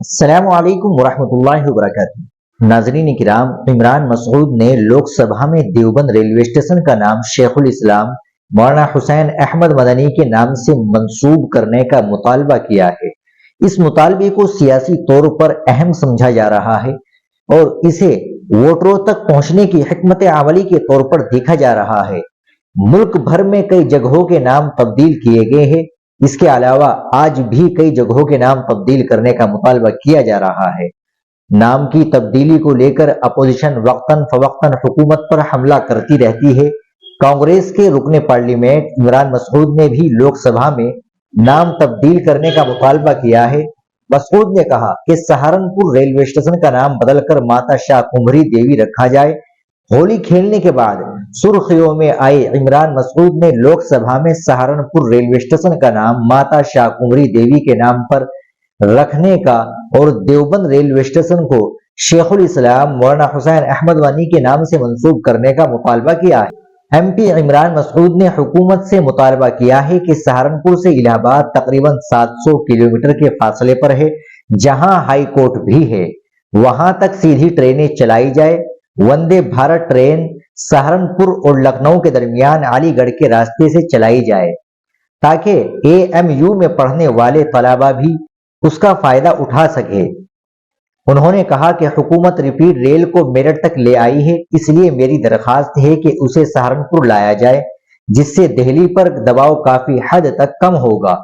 السلام علیکم ورحمۃ اللہ وبرکاتہ۔ ناظرین کرام، عمران مسعود نے لوک سبھا میں دیوبند ریلوے اسٹیشن کا نام شیخ الاسلام مولانا حسین احمد مدنی کے نام سے منسوب کرنے کا مطالبہ کیا ہے۔ اس مطالبے کو سیاسی طور پر اہم سمجھا جا رہا ہے اور اسے ووٹروں تک پہنچنے کی حکمت عملی کے طور پر دیکھا جا رہا ہے۔ ملک بھر میں کئی جگہوں کے نام تبدیل کیے گئے ہیں۔ اس کے علاوہ آج بھی کئی جگہوں کے نام تبدیل کرنے کا مطالبہ کیا جا رہا ہے۔ نام کی تبدیلی کو لے کر اپوزیشن وقتاً فوقتاً حکومت پر حملہ کرتی رہتی ہے۔ کانگریس کے رکن پارلیمنٹ عمران مسعود نے بھی لوک سبھا میں نام تبدیل کرنے کا مطالبہ کیا ہے۔ مسعود نے کہا کہ سہارنپور ریلوے اسٹیشن کا نام بدل کر ماتا شاہ کمری دیوی رکھا جائے۔ ہولی کھیلنے کے بعد سرخیوں میں آئے عمران مسعود نے لوک سبھا میں سہارنپور ریلوے اسٹیشن کا نام ماتا شاہ کمری دیوی کے نام پر رکھنے کا اور دیوبند ریلوے اسٹیشن کو شیخ الاسلام مولانا حسین احمد مدنی کے نام سے منسوب کرنے کا مطالبہ کیا ہے۔ ایم پی عمران مسعود نے حکومت سے مطالبہ کیا ہے کہ سہارنپور سے الہ آباد تقریباً 700 کلومیٹر کے فاصلے پر ہے، جہاں ہائی کورٹ بھی ہے، وہاں تک سیدھی ٹرینیں چلائی جائے۔ وندے بھارت ٹرین سہارنپور اور لکھنؤ کے درمیان علی گڑھ کے راستے سے چلائی جائے تاکہ اے ایم یو میں پڑھنے والے طلباء بھی اس کا فائدہ اٹھا سکے۔ انہوں نے کہا کہ حکومت ریپیڈ ریل کو میرٹھ تک لے آئی ہے، اس لیے میری درخواست ہے کہ اسے سہارنپور لایا جائے، جس سے دہلی پر دباؤ کافی حد تک کم ہوگا۔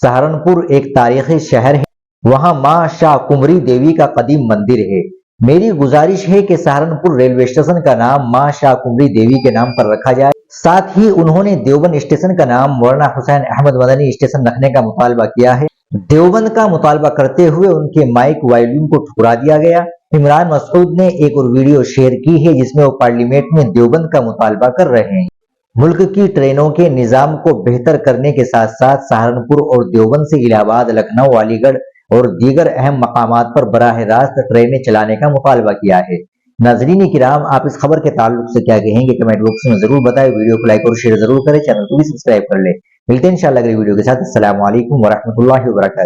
سہارنپور ایک تاریخی شہر ہے، وہاں ماں شاہ کمری دیوی کا قدیم مندر ہے۔ میری گزارش ہے کہ سہارنپور ریلوے اسٹیشن کا نام ماں شاہ کمری دیوی کے نام پر رکھا جائے۔ ساتھ ہی انہوں نے دیوبند اسٹیشن کا نام مولانا حسین احمد مدنی اسٹیشن رکھنے کا مطالبہ کیا ہے۔ دیوبند کا مطالبہ کرتے ہوئے ان کے مائک وائلن کو ٹھکرا دیا گیا۔ عمران مسعود نے ایک اور ویڈیو شیئر کی ہے جس میں وہ پارلیمنٹ میں دیوبند کا مطالبہ کر رہے ہیں۔ ملک کی ٹرینوں کے نظام کو بہتر کرنے کے ساتھ ساتھ سہارنپور اور دیوبند سے الہ آباد، لکھنؤ، علی گڑھ اور دیگر اہم مقامات پر براہ راست ٹرینیں چلانے کا مطالبہ کیا ہے۔ ناظرین کرام، آپ اس خبر کے تعلق سے کیا کہیں گے کمنٹ باکس میں ضرور بتائیں۔ ویڈیو کو لائک اور شیئر ضرور کریں، چینل کو بھی سبسکرائب کر لیں۔ ملتے ہیں انشاءاللہ اگلی ویڈیو کے ساتھ۔ السلام علیکم ورحمۃ اللہ وبرکاتہ۔